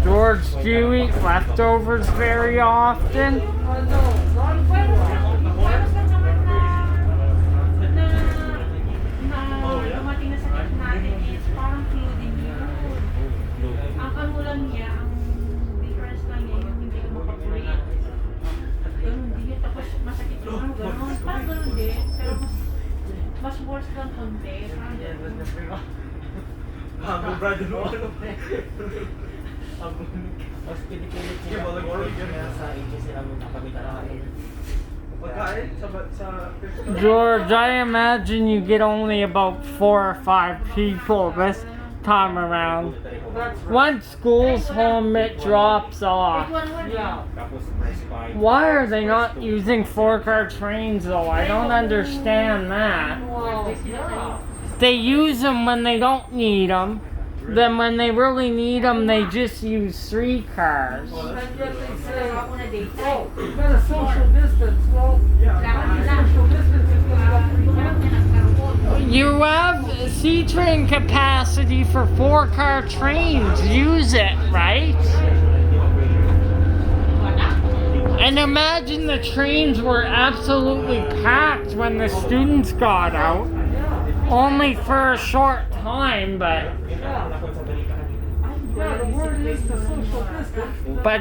George, do you eat leftovers very often? Dumating na sa kit natin is parang flu din yun. Ang ano lang niya, ang difference lang niya, yung hindi ka makapulit. Ganun din yun, tapos masakit yung ano, ganun. Parang ganun din, pero mas worse lang konti. Parang ganun. Ang brother mo ano? Mas pinipilit nila sa agency namin na kami talaga. Pagkain sa George, I imagine you get only about 4 or 5 people this time around. Once school's home, it drops off. Why are they not using 4-car trains though? I don't understand that. They use them when they don't need them. Then when they really need them, they just use 3 cars. Better social distance. Well, social distance is You have C-train capacity for 4-car trains. Use it, right? And imagine the trains were absolutely packed when the students got out. Only for a short time, but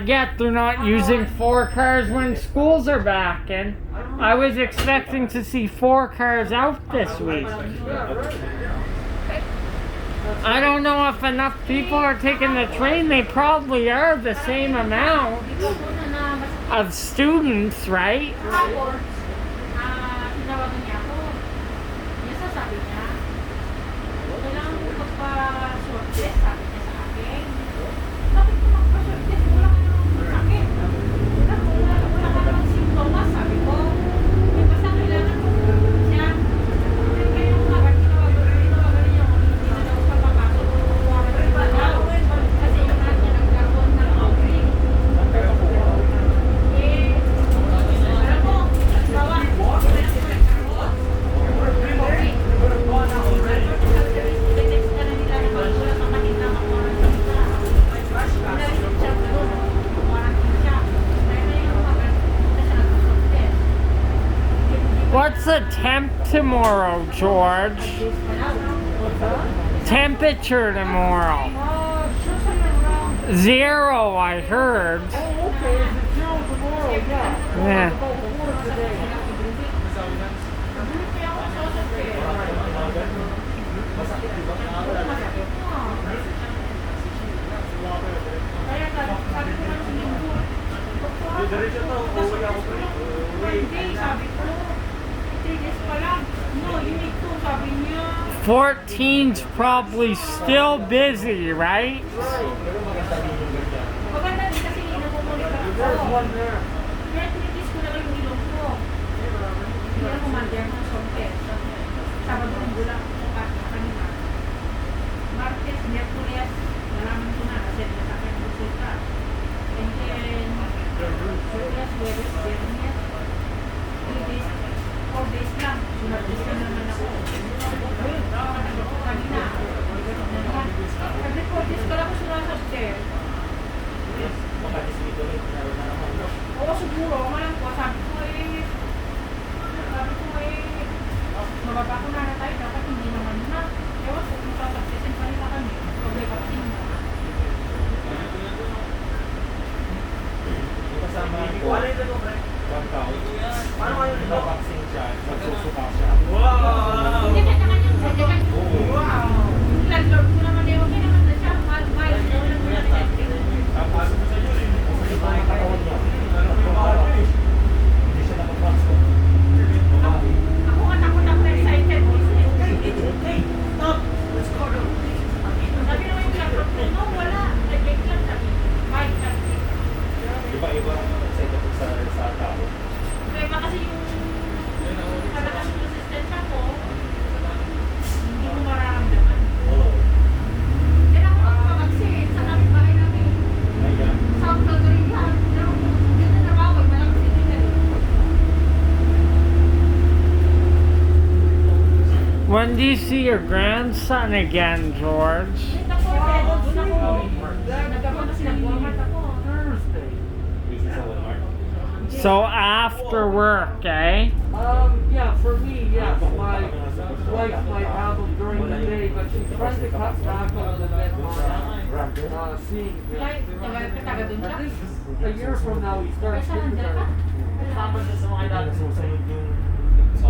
yet they're not using 4 cars when schools are back in. I was expecting to see 4 cars out this week. I don't know if enough people are taking the train. They probably are the same amount of students, right? What's the temp tomorrow, George? Temperature tomorrow? 0, I heard. Oh, okay. Is it 0 tomorrow? Yeah. Yeah. Sabi ko, 3 days pa lang. No, you need 2, sabi niya. 14's probably still busy, right? Maganda din kasi namumonitor ako. There's one there. Kaya tinitis ko na lang yung ilong ko. Hindi ako mandiyang ng sompe. Sabado ng bulang kanina. Martes, Miyerkules, nalaman ko na kasi nasakit ng resulta. And then, Miyerkules, Huwebes, Biyernes, 3 days, 4 days lang. Martes na naman ako. Kanina, every 4 days ka lang ako sumasabte. Oo, siguro. Malang ko, sabi ko mababa ko na tayo. Dapat hindi naman na. Ewan ko kung sasabtesin pa nila kami. Pag may vaccine na. Kasama ko, 1,000. Paano kayo dito? Vaccine siya, magsusuka siya. Wow! Hindi ka kanyang sa wow! Landlord ko naman eh. Okay naman na siya. Mahal daw lang muna na Tapos, kasi pa yung katawan niya. Hindi siya nakapasok. ako nga takot ako excited. Hey, stop! Let's go down. Sabi naman yung laptop ko, no, wala. Nag-check lang sabi. Mahal ka. Iba-iba sa ito sa tao. Kaya pa kasi yung kalakas yung resistensya ko, hindi mo mararamdaman. Kaya ako magpapagsin sa kapitbahay namin. Ayan. South Calgary yan. Pero hindi na nabawag, malakas din nila. When do you see your grandson again, George? Nagkapo na sila. So after work, eh? Yeah, for me, yes. My wife might have them during the day, but she's trying to cut back a little bit on seeing him. I think a year from now he starts kindergarten.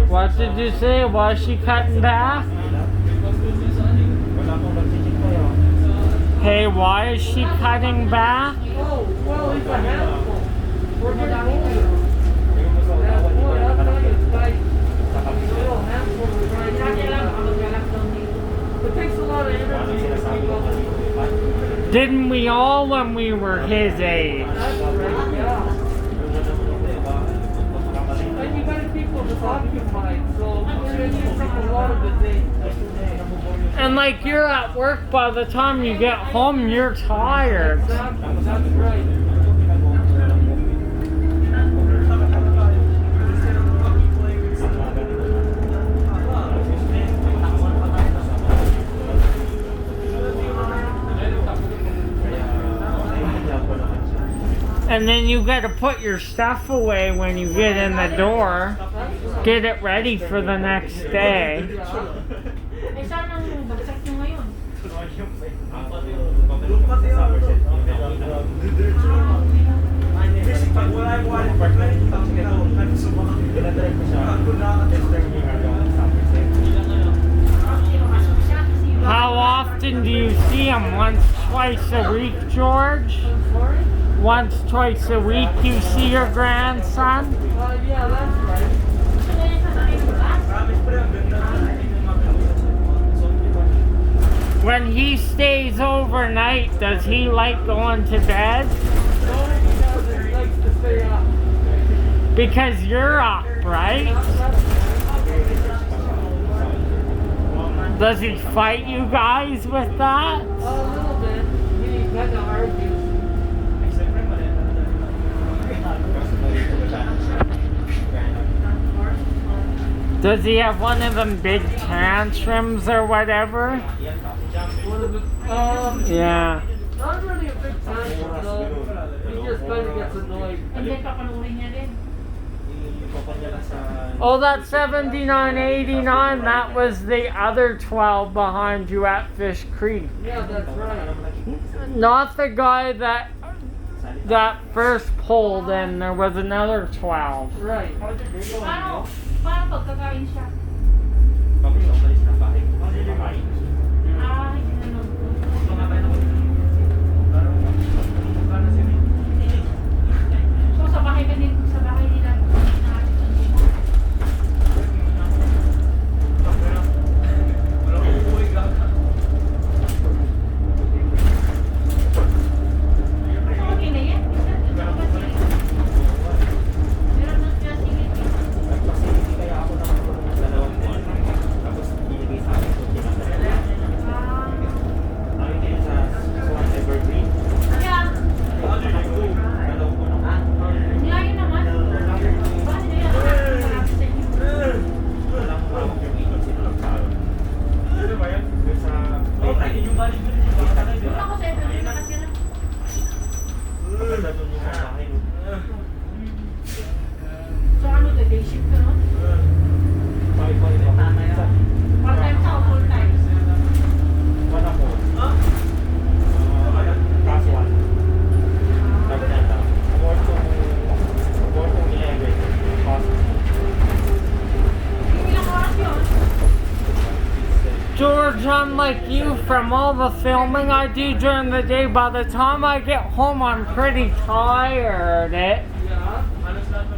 What did you say? Was she cutting back? Hey, why is she cutting back? Oh, well, he's a handful. We're getting older. That boy, I'll tell you, it's like a little handful to try to it takes a lot of energy to keep up with. Didn't we all when we were his age? That's right, yeah. And you gotta keep them occupied, so it takes a lot of the day. And like you're at work, by the time you get home, you're tired. Exactly, that's right. And then you gotta put your stuff away when you get in the door. Get it ready for the next day. Eh, saan ang bagsak nyo ngayon? Pag wala yung wallet, pag nakikita ko siya, nagsumakit. Ako How often do you see him? Once, twice a week, George? Once, twice a week you see your grandson? Yeah, that's right. Gusto na yung sasakay ng bus? Promise pa rin, ganda When he stays overnight, does he like going to bed? No, because he likes to stay up. Because you're up, right? Does he fight you guys with that? A little bit. He kind of argues. Does he have one of them big tantrums or whatever? One of the, Yeah. not really a big tantrum though. He just kind of gets annoyed. And then papanurin niya din. Oh, that 7989, that was the other 12 behind you at Fish Creek. Yeah, that's right. Not the guy that first pulled in, there was another 12. Right. Paano pagkakain siya? Ah, ginanong ko. So sa bahay ka din, sa bahay nila. Okay na yan. Meron na siya sige. Nilayo naman. Bakit kaya marami sa inyo? Doon ako sa ito, doon nakatira. So ano to, day shift ka nun? Part-time ka o full-time? Ilang oras yun? George, I'm like you, from all the filming I do during the day, by the time I get home I'm pretty tired. Yeah.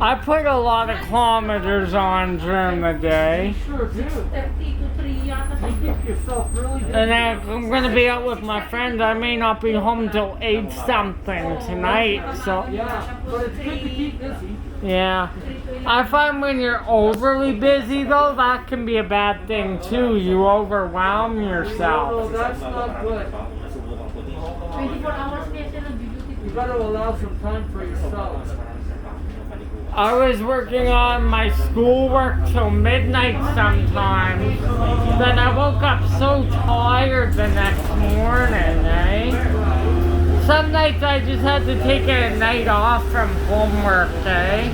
I put a lot of kilometers on during the day. Sure do. 30 to 3 yata sa You keep yourself really busy. And then I'm gonna be out with my friends. I may not be home till 8 something tonight, so Yeah, but it's good to keep busy. yeah. I find when you're overly busy though, that can be a bad thing too. You overwhelm No, yourself. that's not good. 24 hours kaya siya nag-duty. You gotta allow some time for yourself. I was working on my schoolwork till midnight sometimes. Then I woke up so tired the next morning, eh? some nights I just had to take a night off from homework, eh?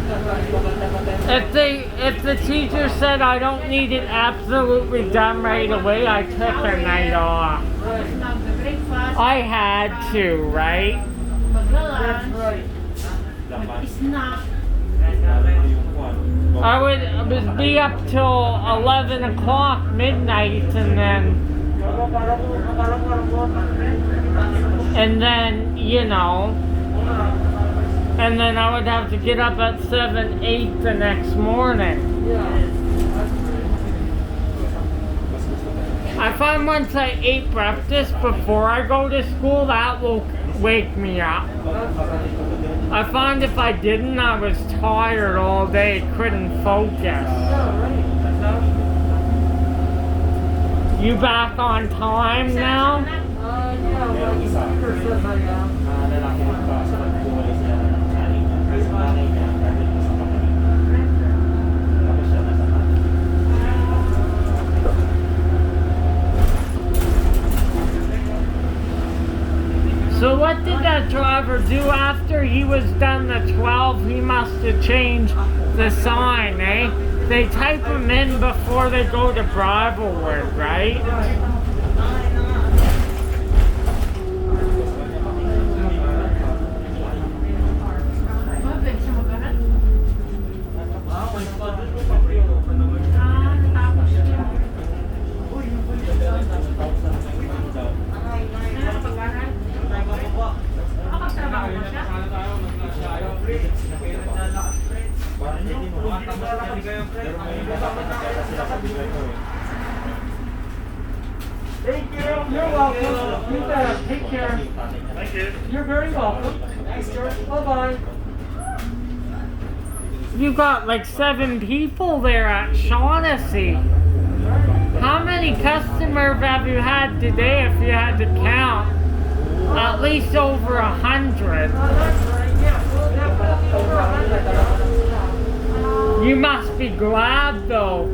If the teacher said I don't need it absolutely done right away, I took a night off. Breakfast. I had to, right? Mag-lunch. right. Mag-snack. I would be up till 11 o'clock midnight and then, you know, and then I would have to get up at 7, 8 the next morning. I find once I ate breakfast before I go to school, that will wake me up. I find if I didn't, I was tired all day, couldn't focus. You back on time now? So what did that driver do after he was done the 12? He must have changed the sign, eh? They type them in before they go to Bridlewood, right? Thank you. You're welcome. You better take care. Thank you. You're very welcome. Thanks, George. Bye-bye. You got like 7 people there at Shaughnessy. How many customers have you had today if you had to count? At least over 100. That's right. Yeah, well, definitely over 100. You must be glad though.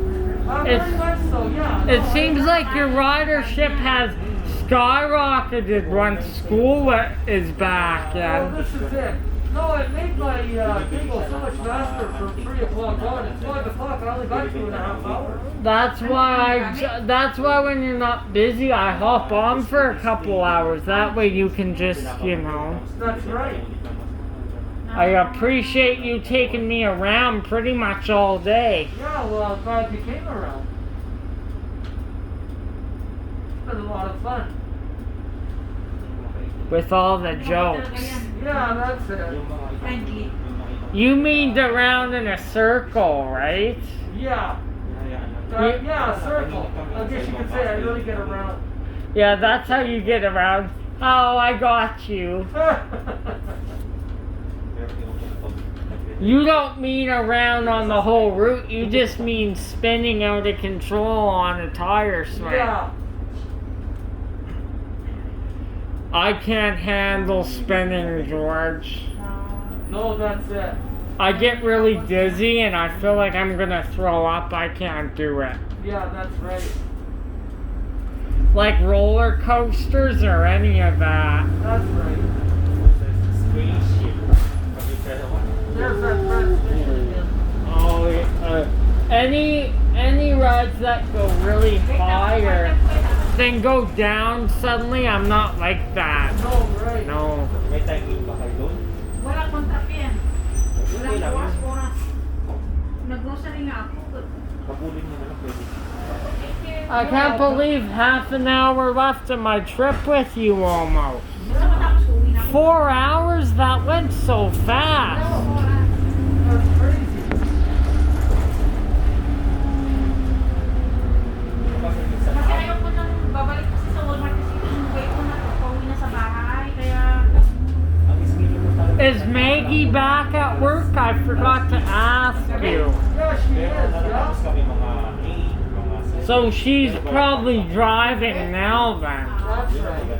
Very much so, yeah. It seems like your ridership has skyrocketed once school is back. Well, this is it. No, it made my day go so much faster from 3 o'clock on. It's 5 o'clock. I only got 2.5 hours. That's why when you're not busy, I hop on for a couple hours. That way you can just, you know. That's right. I appreciate you taking me around pretty much all day. Yeah, well, I'm glad you came around. It's been a lot of fun. With all the jokes. Yeah, that's it. Friendly. You mean around in a circle, right? Yeah. Yeah, a circle. I guess you could say I really get around. Yeah, that's how you get around. Oh, I got you. You don't mean around on the whole route, you just mean spinning out of control on a tire swing. Yeah. I can't handle spinning, George. No, that's it. I get really dizzy and I feel like I'm gonna throw up. I can't do it. Yeah, that's right. Like roller coasters or any of that. That's right. There's that transmission again. Oh, any rides that go really higher, then go down suddenly. I'm not like that. No, right. No. May timing ba kayo doon? Wala kontak yan. Walang oras. Nag-grocery nga ako. Kapulin mo na lang pwede. I can't believe half an hour left of my trip with you almost. Basta matapos ko, uwi na ako. 4 hours? That went so fast. That's crazy. Kasi ayaw ko nang babalik kasi sa Walmart kasi inuwi ko na to. Pauwi na sa bahay. Kaya Is Maggie back at work? I forgot to ask you. Yeah, she is. Tapos Yeah. kami mga 8, mga 7. So she's probably driving now then. That's right.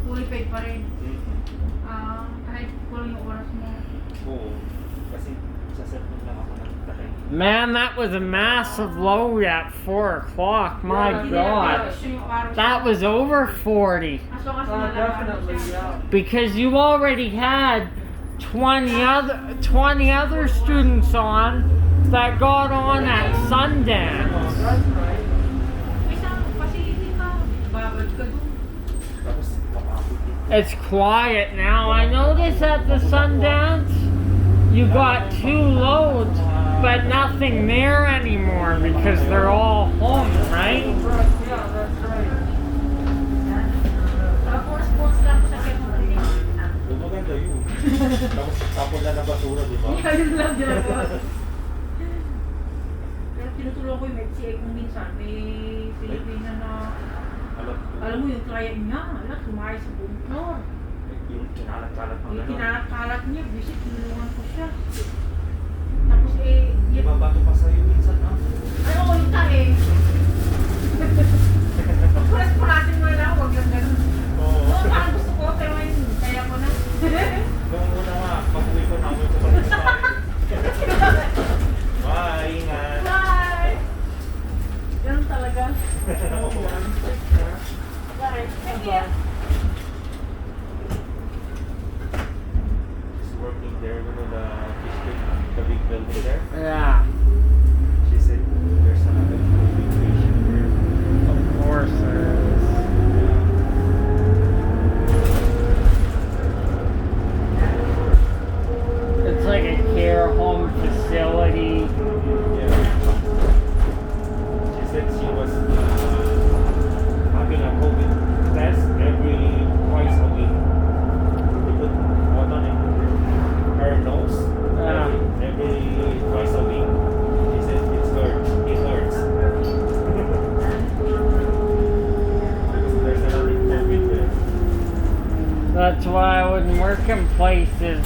fully paid pa rin. Kahit kulang yung oras mo. Oo. Kasi Sa cellphone lang ako nagtatay. Man, that was a massive load at 4 o'clock. My God. That was over 40. As long as nalaman Definitely, siya. yeah. Because you already had 20 other students on that got on at Sundance. That's right. May isang facility ka. Babad ka dun. Tapos kapapit din. It's quiet now. I noticed at the Sundance you got 2 loads, but nothing there anymore because they're all home, right? Right, yeah, that's right. Tapos, sports lang ko sa Calgary. Yung maganda yun. Tapos tapon na ng basura, di ba? Ayun lang ginagawa. Pero tinutulungan ko yung MedCA kung minsan. May Pilipina na, alam mo yung client niya, tumayo sa buong floor. Yung kinalat-kalat ng Yung gano'n. kinakalat niya, visit, tinulungan ko siya. Tapos Di ba bato pa sa'yo minsan, ha? ano ko yung tae? Pagpulas po natin mo lang, huwag lang ganun. Oo. Oo, parang gusto ko, pero ngayon, kaya ko na. Nung una nga, pag-uwi ko namin sa pag-usahin. Bye, ingat. Bye! Ganun talaga. Bye. Thank you. She's working there, you know, the district, the big building there. Yeah, She said there's another big station there. of course there is. It's like a care home facility. Yeah. She said she was having a COVID test twice a week. They put what on her nose every twice a week. She said it hurts. Because there's another COVID there. That's why I wouldn't work in places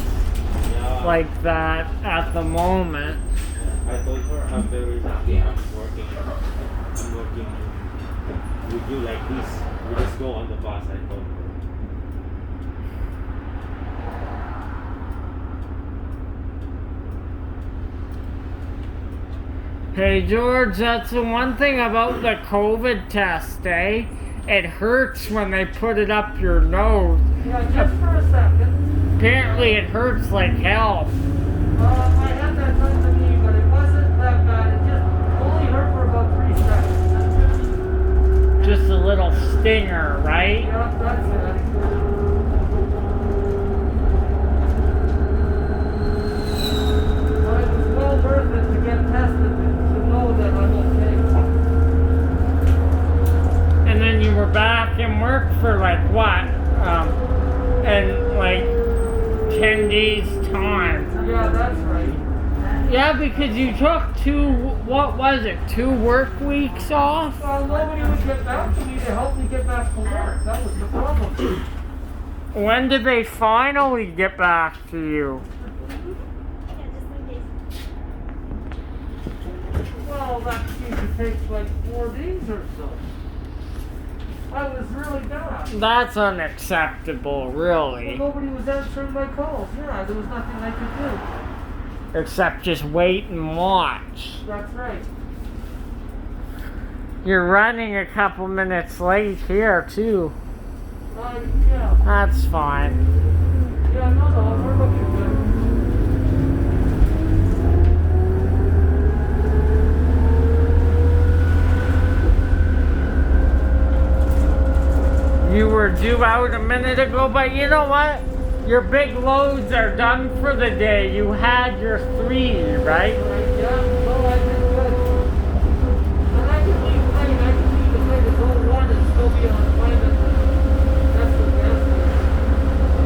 Yeah. like that at the moment. I told her I'm very happy I'm working with you like this. We just go on the bus, I told her. Hey George, that's the one thing about the COVID test, eh? It hurts when they put it up your nose. Yeah, just for a second. Apparently it hurts like hell. I had that done to me, but it wasn't that bad. It just only hurt for about 3 seconds. Just a little stinger, right? Yeah, that's it. But it was well worth it to get tested to know that I'm okay. And then you were back in work for like what? In like 10 days time. Yeah, that's right. Yeah, because you took 2 work weeks off? Well, nobody would get back to me to help me get back to work. That was the problem. When did they finally get back to you? Well, that usually takes like 4 days or so. I was really bad. That's unacceptable, really. Nobody was answering my calls. Yeah, there was nothing I could do. Except just wait and watch. That's right. You're running a couple minutes late here, too. Yeah. That's fine. Yeah, no, we're looking good. You were due out a minute ago, but you know what? Your big loads are done for the day. You had your 3, right? Yeah, no, I did good. And I can leave late. I can leave the plate at 01 and still be on time. That's the best.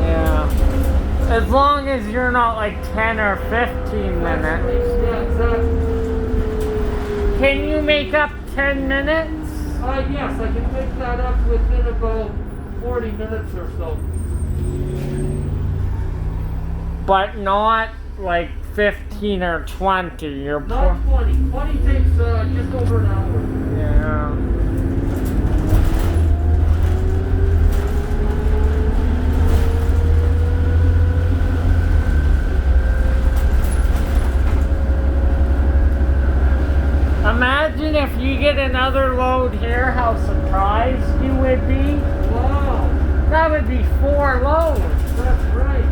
Yeah. As long as you're not like 10 or 15 That's minutes. right. Yeah, exactly. Can you make up 10 minutes? Yes, I can make that up within about 40 minutes or so. But not like 15 or 20. You're Not 20. 20 takes just over an hour. yeah. we get another load here, how surprised you would be. Wow. That would be 4 loads. That's right.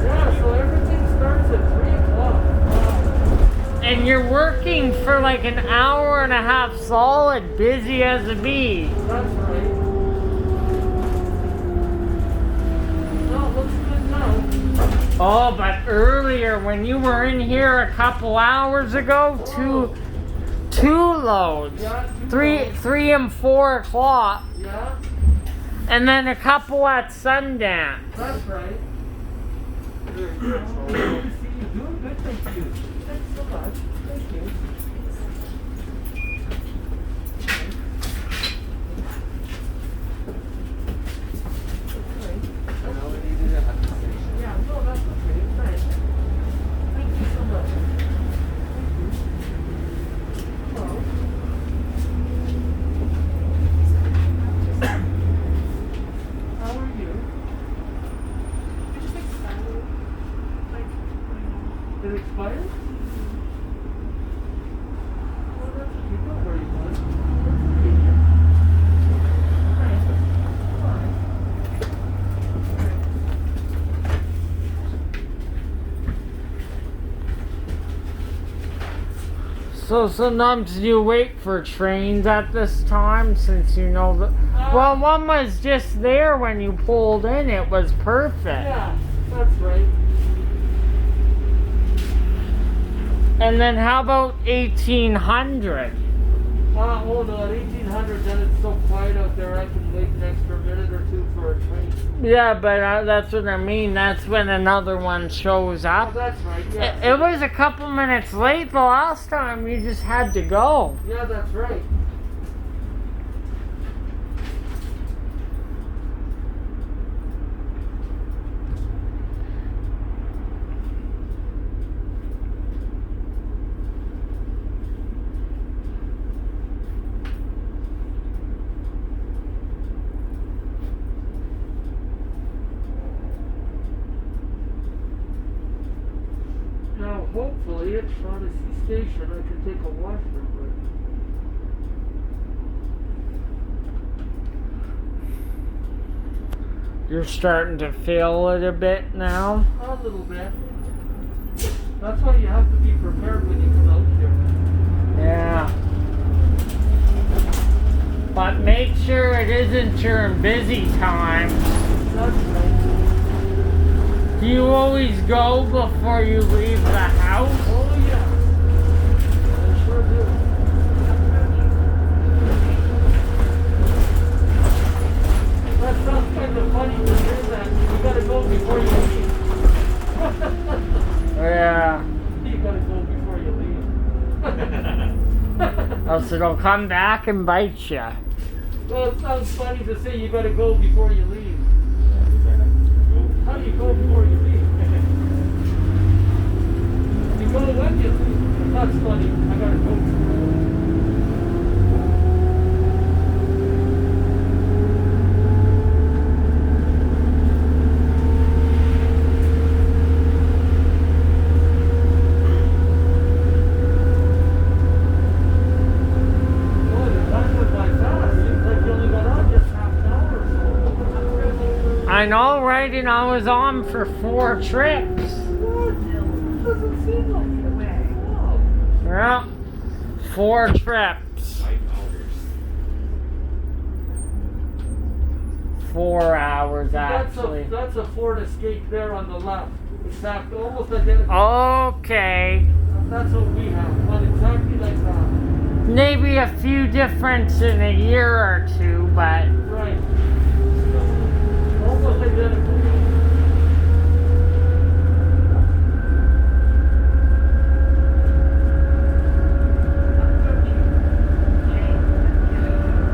Yeah, so everything starts at 3 o'clock. Wow. And you're working for like an hour and a half solid, busy as a bee. That's right. Well, looks good now. Oh, but earlier when you were in here a couple hours ago, two loads. Yeah, two Three loads. 3 and 4 o'clock. Yeah, And then a couple at Sundance. that's right. Very good. So, see you doing good, thank you. Thanks so much. Thank you. Yeah, no, that's okay. Thanks. Thank you so much. Thank you. Hello. How are you? It expired? Well, that's okay. Don't worry about it. That's okay. So sometimes you wait for trains at this time since you know the. Well, one was just there when you pulled in. It was perfect. Yeah, that's right. And then how about 1800? Oh no, at 1800 then it's so quiet out there I can wait an extra minute or two for a train. Yeah, but that's what I mean. That's when another one shows Oh, up. that's right, yeah. It was a couple minutes late the last time. You just had to go. Yeah, that's right. Now, hopefully, at Shaughnessy Station, I can take a washroom break. You're starting to feel it a bit now. A little bit. That's why you have to be prepared when you come out here. Yeah. But make sure it isn't during busy times. That's right. Do you always go before you leave the house? Oh, yeah. I sure do. That sounds kind of funny to hear that. You gotta go before you leave. Yeah. You gotta go before you leave. Else it'll come back and bite you. Well, it sounds funny to say you gotta go before you leave. How do you go before you leave? You go when you leave. That's funny. I gotta go. Boy, the time went by fast. Seems like you only got on just half an hour or so. I know, right? And I was on for 4 trips. Doesn't seem like it. Wow. Yeah. 4 trips. 5 hours. 4 hours, actually. That's a Ford Escape there on the left. Exact, almost identical. Okay. That's what we have. Well, exactly like that. Maybe a few difference in a year or 2, but Right. Almost identical.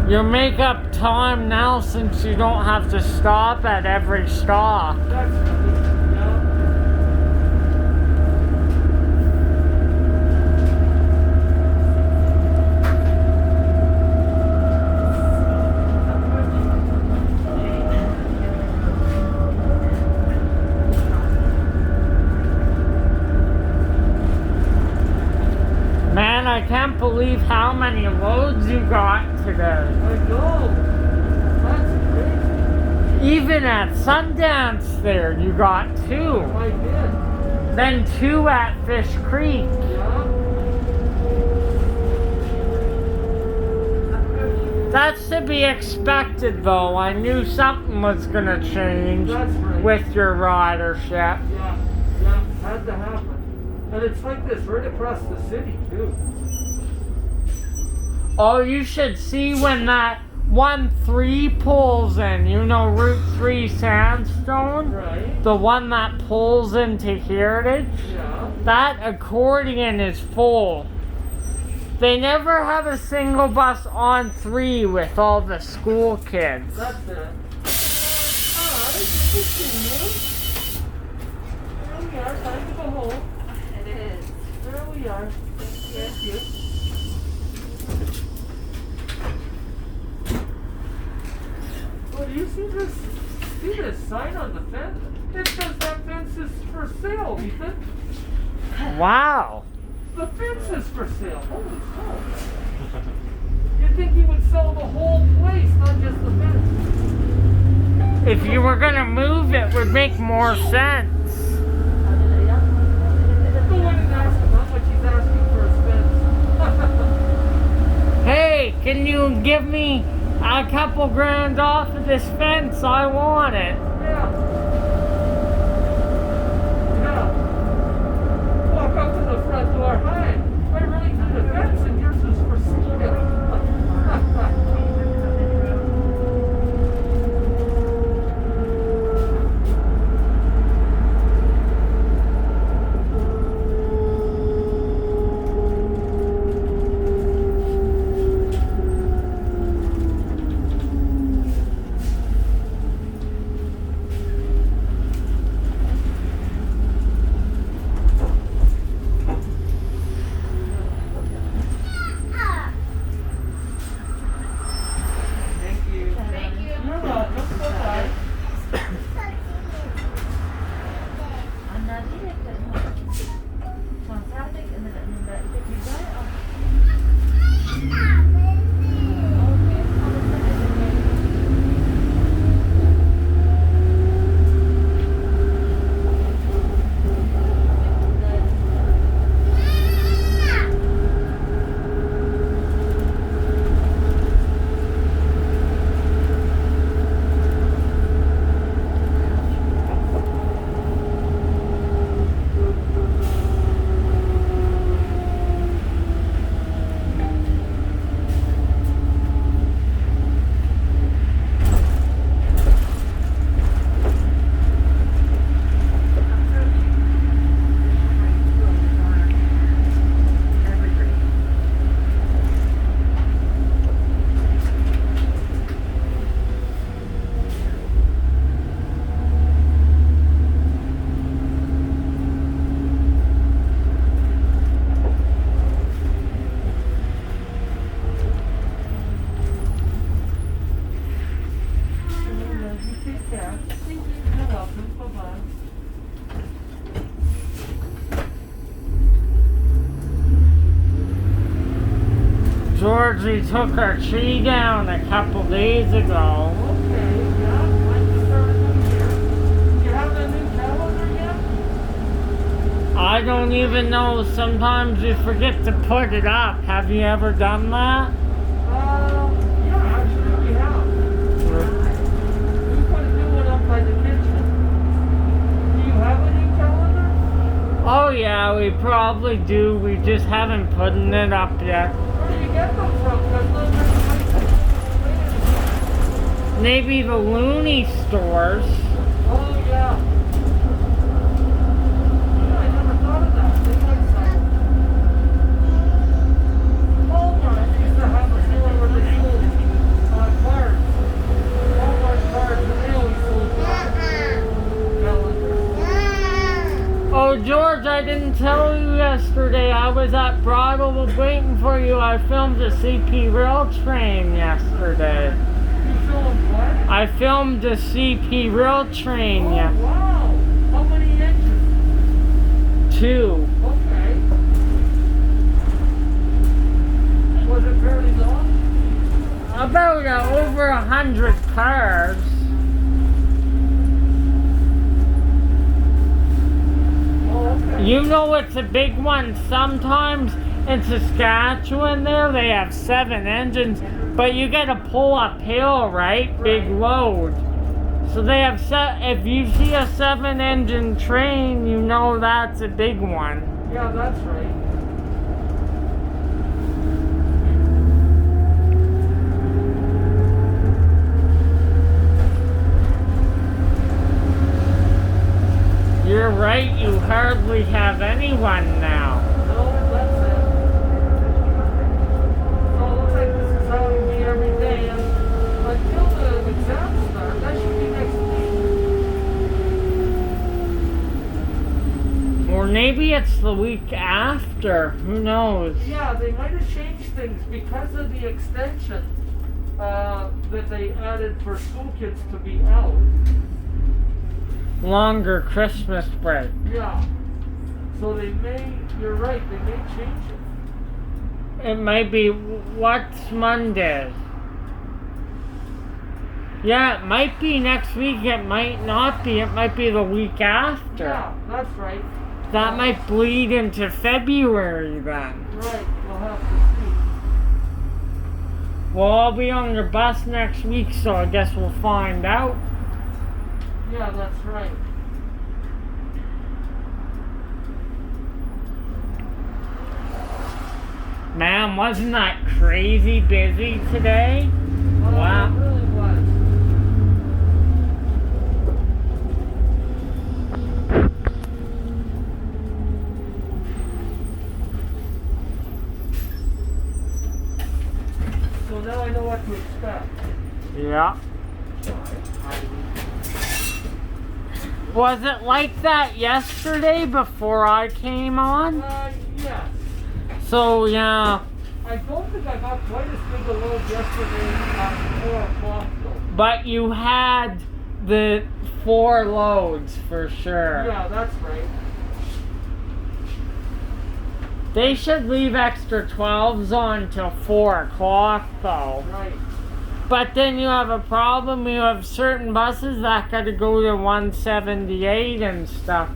you make up time now since you don't have to stop at every stop. That's yeah. believe how many loads you got today. I know. That's crazy. Even at Sundance there, you got 2. I did. Then 2 at Fish Creek. Yeah. That's to be expected though. I knew something was gonna change That's right. with your ridership. Yeah. Had to happen. And it's like this right across the city too. Oh, you should see when that 1-3 pulls in. You know Route 3 Sandstone? Right. The one that pulls into Heritage? Yeah. That accordion is full. They never have a single bus on 3 with all the school kids. That's it. Alright, continue. There we are, time to go home. It is. There we are. Thank you. Well, do you see this sign on the fence? It says that fence is for sale, Ethan. Wow. The fence is for sale. Holy cow. You'd think he would sell the whole place, not just the fence. If you were gonna move it, would make more sense. Go in and ask him how much he's asking for his fence. Hey, can you give me a couple grand off of this fence? I want it. Yeah. Walk up to the front door. Hi, I really did a fence and yours is for sale. Georgie took our tree down a couple days ago. Okay, yeah, when you started new year. You have a new calendar yet? I don't even know. Sometimes you forget to put it up. Have you ever done that? Yeah, actually we have. We put a new one up by the kitchen. Do you have a new calendar? Oh yeah, we probably do. We just haven't put it up yet. Where do you get them from? Because those are Maybe the Looney stores. Oh, yeah. Yeah, I never thought of that. They might sell them. Walmart used to have a store where they sold cards. Walmart cards, and they always sold calendars. Oh George, I didn't tell you yesterday. I was at Broadwell waiting for you. I filmed a CP rail train yesterday. You filmed what? I filmed a CP rail train, Oh, yeah. wow. How many inches? 2. Okay. Was it fairly long? About over 100 cars. Oh, okay. You know it's a big one. Sometimes in Saskatchewan there they have 7 engines, but you gotta pull uphill, right? Big load. So they have if you see a 7-engine train, you know that's a big one. Yeah, that's right. You're right, you hardly have anyone now. No, that's it. So it looks like this is how it'll be every day. And until the exams start, that should be next week. Or maybe it's the week after. Who knows? Yeah, they might have changed things because of the extension that they added for school kids to be out. Longer Christmas break. Yeah. So they may, you're right, they may change it. It might be, what's Monday? Yeah, it might be next week, it might not be, it might be the week after. Yeah, that's right. That might bleed into February then. Right, we'll have to see. Well, I'll be on your bus next week, so I guess we'll find out. Yeah, that's right. Man, wasn't that crazy busy today? Wow. It really was. So now I know what to expect. Yeah. Was it like that yesterday before I came on? Yes. So, yeah. I don't think I got quite as big a load yesterday at 4 o'clock though. But you had the 4 loads for sure. Yeah, that's right. They should leave extra 12s on till 4 o'clock though. Right. But then you have a problem, you have certain buses that gotta go to 178 and stuff.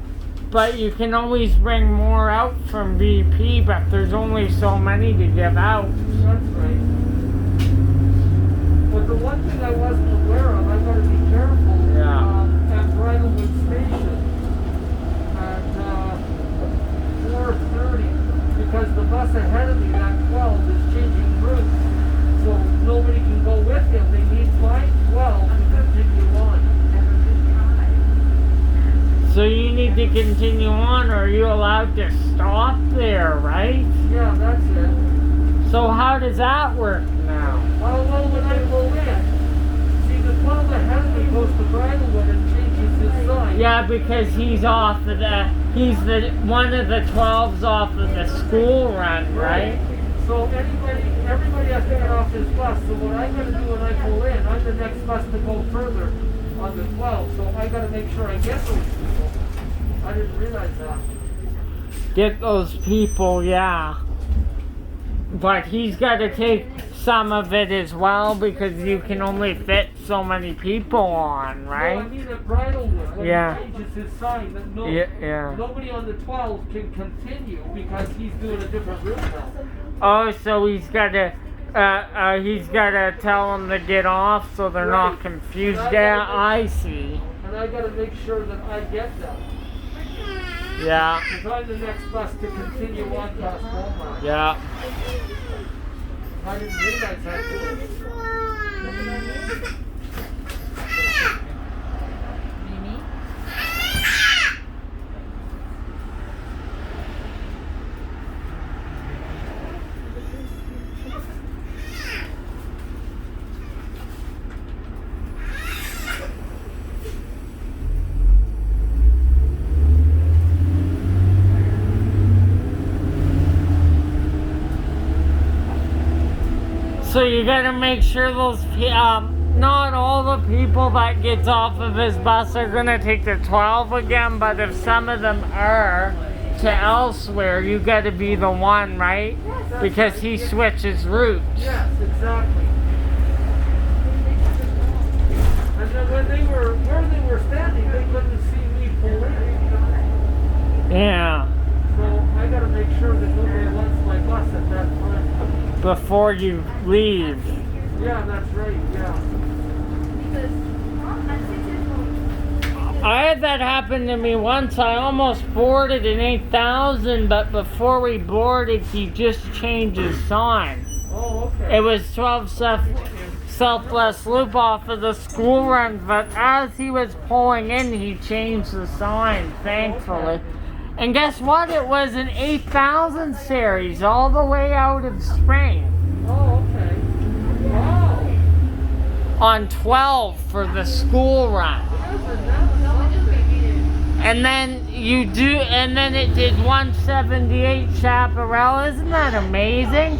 But you can always bring more out from BP, but there's only so many to give out. That's right. But the one thing I wasn't aware of, I gotta be careful at Bridlewood Station at 4:30 because the bus ahead of me at 12 is changing route. So nobody can go with him. They need my 12 to continue on. So you need to continue on, or are you allowed to stop there, right? Yeah, that's it. So how does that work now? Well, when I go in, see the 12 ahead of me goes to Bridlewood and changes his sign. Yeah, because he's off of he's the one of the 12s off of the school run, right? So everybody has to get off this bus. So what I'm going to do when I pull in, I'm the next bus to go further on the 12. So I got to make sure I get those people. I didn't realize that. Get those people, yeah. But he's got to take some of it as well because you can only fit so many people on, right? No, I mean at Bridlewood, when Yeah. he changes his sign, that nobody on the 12 can continue because he's doing a different route now. Oh, so he's got to tell them to get off so they're not confused. Yeah, I see. And I got to make sure that I get them. Yeah. Because I'm the next bus to continue on past Walmart. Yeah. I didn't realize that. Mimi? So you gotta make sure those, not all the people that gets off of his bus are gonna take the 12 again, but if some of them are, to elsewhere, you got to be the one, right? Because he switches routes. Yes, exactly. And then when they were where they were standing, they couldn't see me pull in. Yeah. So I got to make sure that nobody wants my bus at that time. Before you leave. Yeah, that's right. Yeah. I had that happen to me once. I almost boarded an 8000, but before we boarded, he just changed his sign. Oh, okay. It was 12 selfless loop off of the school run, but as he was pulling in, he changed the sign, thankfully. And guess what? It was an 8000 series all the way out of Spring. Oh, okay. Wow. On 12 for the school run. And then it did 178 Chaparral. Isn't that amazing?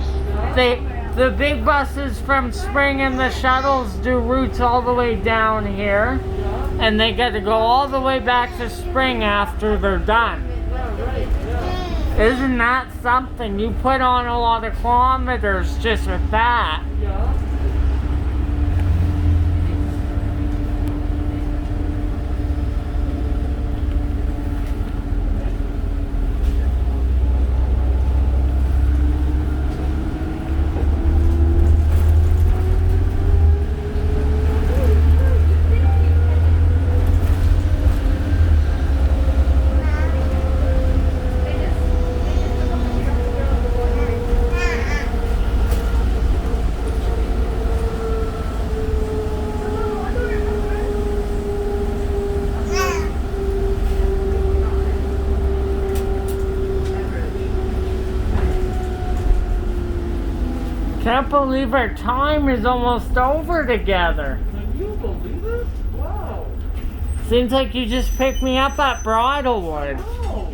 The big buses from Spring and the shuttles do routes all the way down here. And they got to go all the way back to Spring after they're done. Isn't that something? You put on a lot of kilometers just with that. Yeah. Can't believe our time is almost over together. Can you believe it? Wow. Seems like you just picked me up at Bridlewood. Oh.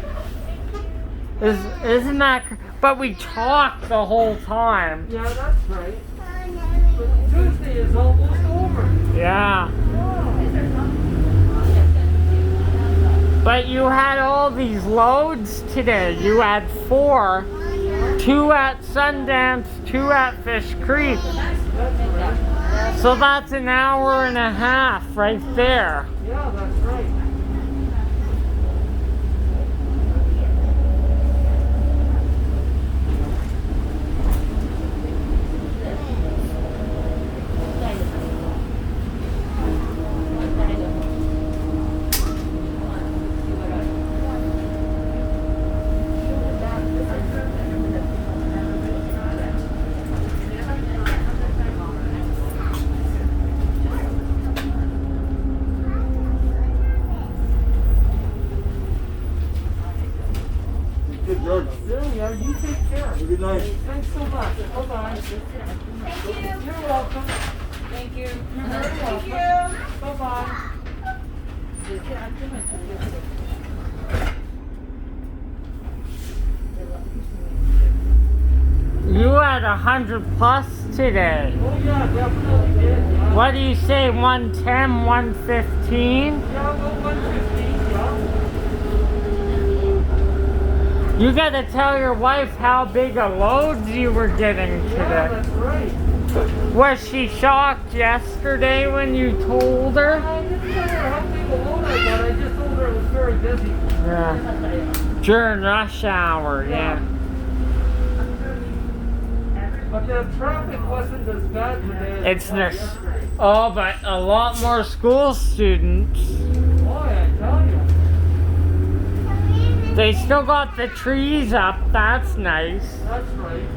Isn't that? But we talked the whole time. Yeah, that's right. But Tuesday is almost over. Yeah. Wow. But you had all these loads today. You had 4. 2 at Sundance, 2 at Fish Creek. So that's an hour and a half right there. Yeah, that's right. Good, George. There we are. You take care. Good night. Thanks so much. Bye-bye. Thank you. You're welcome. Thank you. You're very Thank welcome. you. Bye-bye. You had 100 plus today. Oh, yeah, definitely did. Yeah. What do you say, 110, 115? Yeah, well, 115, yeah. You gotta tell your wife how big a load you were getting Yeah, today. that's right. Was she shocked yesterday when you told her? I didn't tell her how big a load I got. I just told her it was very busy. Yeah. During rush hour, yeah. But the traffic wasn't as bad today as It's it was this. yesterday. Oh, but a lot more school students. Boy, I tell you. They still got the trees up. That's nice. That's right.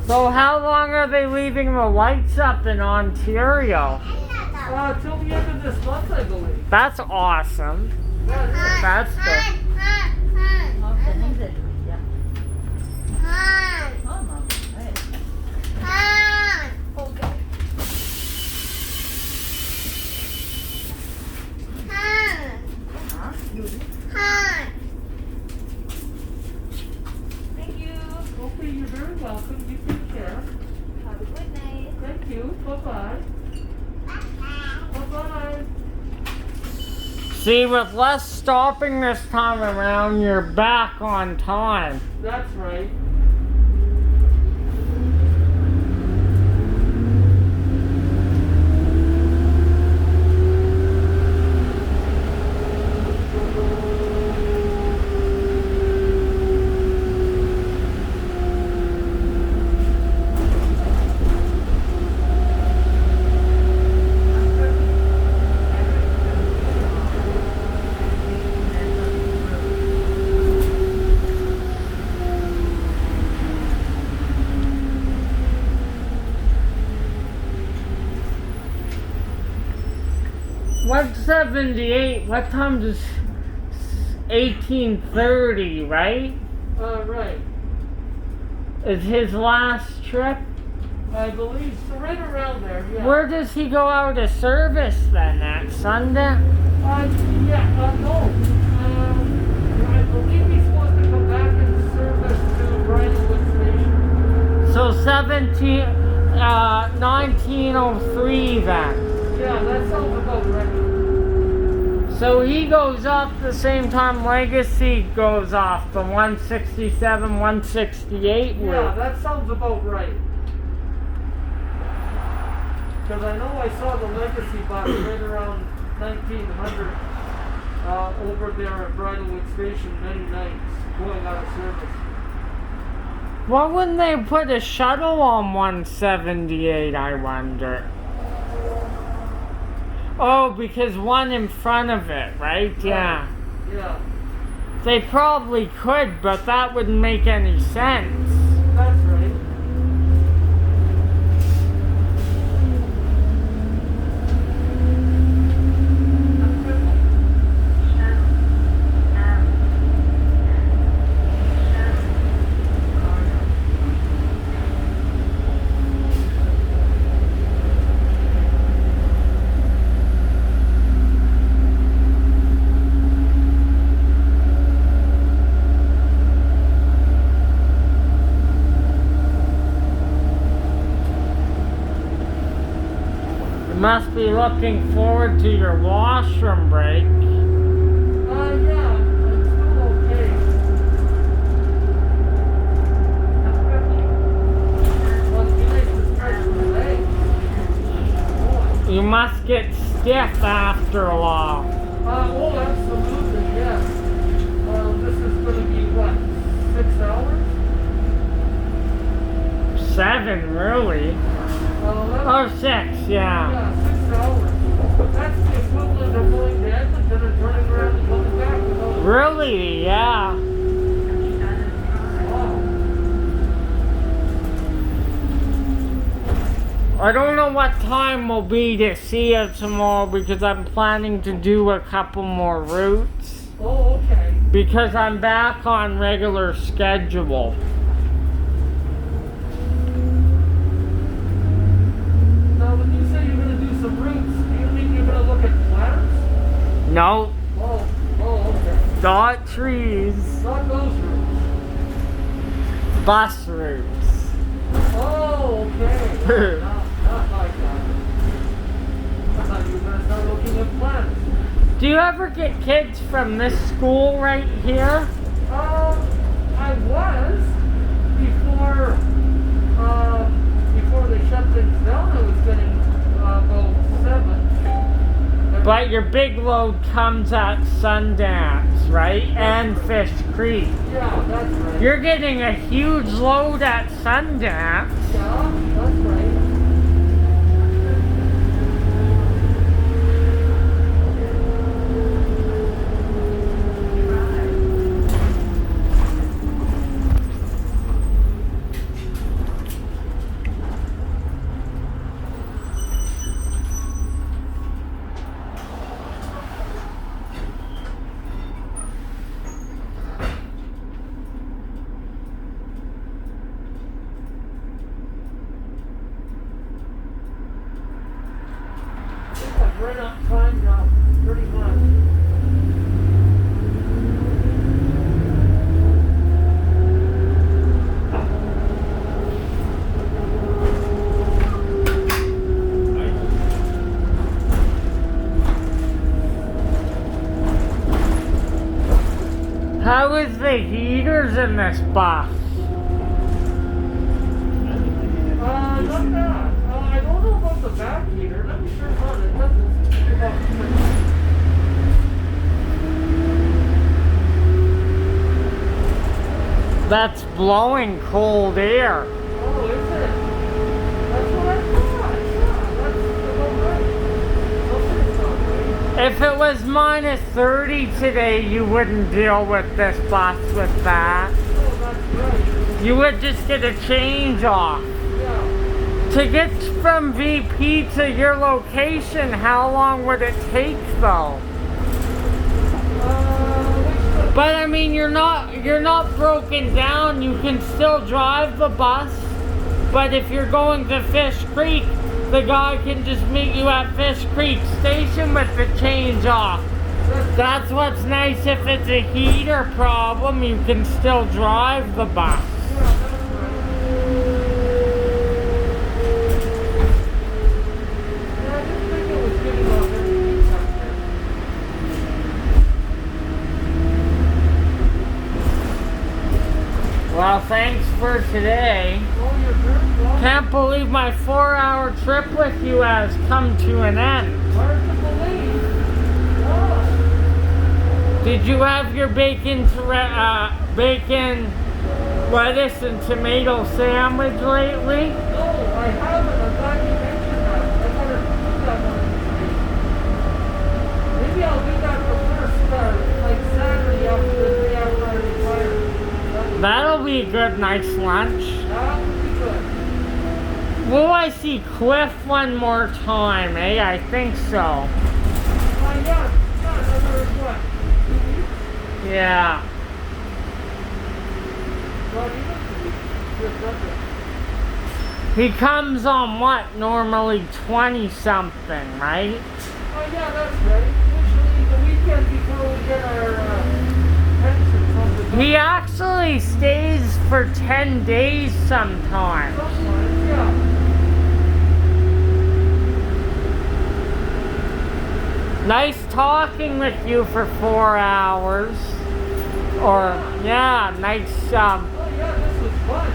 So how long are they leaving the lights up in Ontario? Till the end of this month, I believe. That's awesome. That's good. Thank you. Okay, you're very welcome. You take care. Have a good night. Thank you. Bye-bye. Bye-bye. See, with less stopping this time around, you're back on time. That's right. What's 78? What time does 1830, right? Right. Is his last trip? I believe so, right around there, yeah. Where does he go out of service then? At Sunday? No. I believe he's supposed to come back in service to Bridlewood Station. So 1903 then. Yeah, that sounds about right. So he goes off the same time Legacy goes off, the 167, 168 Yeah, route. that sounds about right. Because I know I saw the Legacy bus right around 1900 over there at Bridlewood Station many nights going out of service. Why wouldn't they put a shuttle on 178, I wonder? Oh, because one in front of it, right? Yeah. Yeah, They probably could, but that wouldn't make any sense. that's right. You must be looking forward to your washroom break. Yeah, I'm still okay. Well, it'd be nice to stretch my legs. You must get stiff after a while. Oh, absolutely, yes. This is going to be, what, 6 hours? 7, really? 11? Oh, 6, yeah. Yeah, 6 hours. That's the equivalent of going to Edmonton and turning around and coming back without... Really, yeah. Wow. I don't know what time will be to see you tomorrow because I'm planning to do a couple more routes. Oh, okay. Because I'm back on regular schedule. Now, when you say you're going to do some routes, do you mean you're going to look at plants? No, Oh, okay. not trees, Not those routes. bus routes. Oh, okay. Not like that. I thought you were going to start looking at plants. Do you ever get kids from this school right here? I was before they shut things down. I was getting about 7. But your big load comes at Sundance, right? And Fish Creek. Yeah, that's right. You're getting a huge load at Sundance. Yeah, that's right. I've run out of time now, pretty much. passengers in this bus? Not that. I don't know about the back heater. Let me turn on it. Doesn't seem about That's blowing cold air. Oh, is it? That's what I thought. Yeah, that's about right. Something's not right. If it was minus 30 today, you wouldn't deal with this bus with that. Oh, that's right. You would just get a change off. Yeah. To get from VP to your location, how long would it take though? But I mean, you're not broken down. You can still drive the bus. But if you're going to Fish Creek, the guy can just meet you at Fish Creek Station with the change off. That's what's nice. If it's a heater problem, you can still drive the bus. Well, thanks for today. Can't believe my 4-hour trip with you has come to an end. Hard to believe. Wow. Did you have your bacon, lettuce, and tomato sandwich lately? No, I haven't. I'm glad you mentioned that. I better do that one. Maybe I'll do that the first, like Saturday after the day after I retire. That'll be a good, nice lunch. That would be good. Will I see Cliff one more time, eh? I think so. Yeah, another what? 2 weeks? Yeah. Not even 2 weeks. Just under. He comes on what? Normally 20-something, right? Oh yeah, that's right. Usually the weekend before we get our pension from the He actually stays for 10 days sometimes. Sometimes, yeah. Nice talking with you for 4 hours. Or, yeah, nice, Oh yeah, this was fun.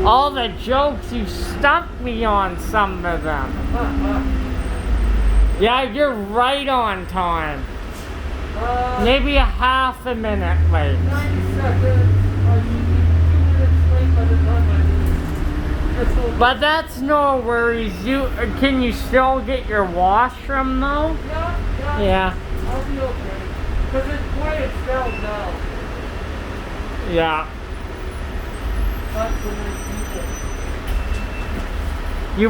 all the jokes, you stumped me on some of them. Yeah, you're right on time. Maybe a half a minute late. 90 seconds. I should be 2 minutes late by the time I leave. It's okay. But that's no worries. Can you still get your washroom though? Yeah. Yeah. I'll be okay. Because it's quiet down now. Yeah. That's the many people. You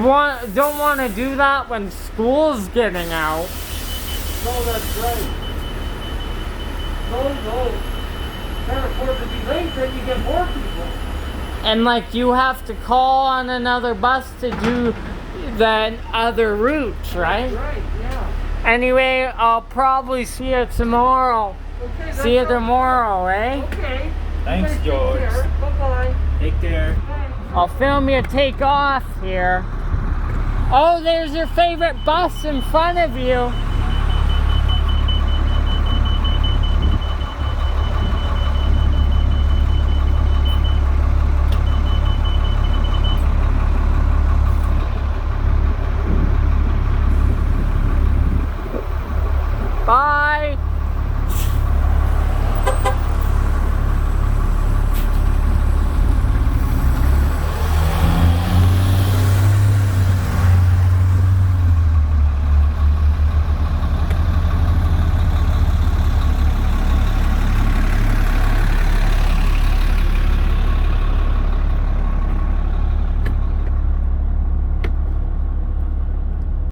don't want to do that when school's getting out. No, that's right. No. Can't afford to be late, then you get more people. And like you have to call on another bus to do the other routes, right? Right, yeah. Anyway, I'll probably see you tomorrow. Okay, See you tomorrow, eh? Okay. Thanks, Okay, George. Take care. Bye-bye. Take care. Bye. I'll film you take off here. Oh, there's your favorite bus in front of you.